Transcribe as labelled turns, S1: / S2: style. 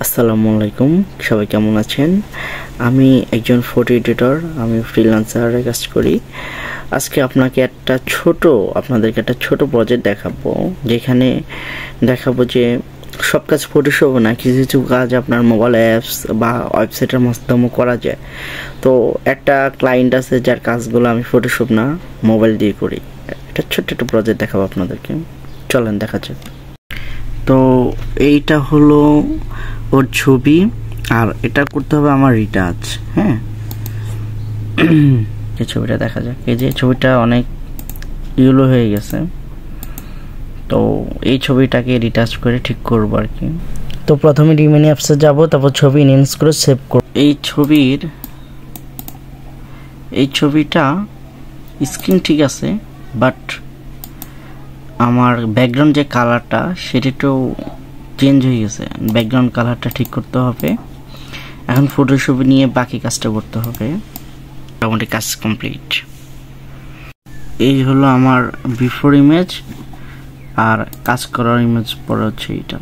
S1: আসসালামু আলাইকুম, সবাই কেমন আছেন? আমি একজন ফটো এডিটর, আমি ফ্রিল্যান্সারে কাজ করি। আজকে আপনাদেরকে একটা ছোট প্রজেক্ট দেখাবো, যেখানে দেখাবো যে সব কাজ ফটোশপ না, কিছু কিছু কাজ আপনার মোবাইল অ্যাপস বা ওয়েবসাইটের মাধ্যমে করা যায়। তো একটা ক্লায়েন্ট আছে যার কাজগুলো আমি ফটোশপ না, মোবাইল দিয়ে করি। একটা ছোট্ট একটা প্রজেক্ট দেখাবো আপনাদেরকে, চলেন দেখা যাক। তো এইটা হলো ওর ছবি, আর এটা করতে হবে আমার রিটাচ। হ্যাঁ, এই ছবিটা দেখা যাক। এই যে ছবিটা অনেক ইয়েলো হয়ে গেছে, তো এই ছবিটাকে রিটাচ করে ঠিক করবো আর কি। তো প্রথমে রিমিনি অ্যাপসে যাব, তারপর ছবি ইনহ্যান্স করে সেভ করব। এই ছবিটা স্ক্রিন ঠিক আছে, বাট আমার ব্যাকগ্রাউন্ড যে কালারটা সেটা একটু চেঞ্জ হয়ে গেছে। ব্যাকগ্রাউন্ড কালারটা ঠিক করতে হবে। এখন ফটোশপ নিয়ে বাকি কাজটা করতে হবে। মোটামুটি কাজ কমপ্লিট। এই হলো আমার বিফোর ইমেজ, আর কাজ করার ইমেজ পরে হচ্ছে এইটা।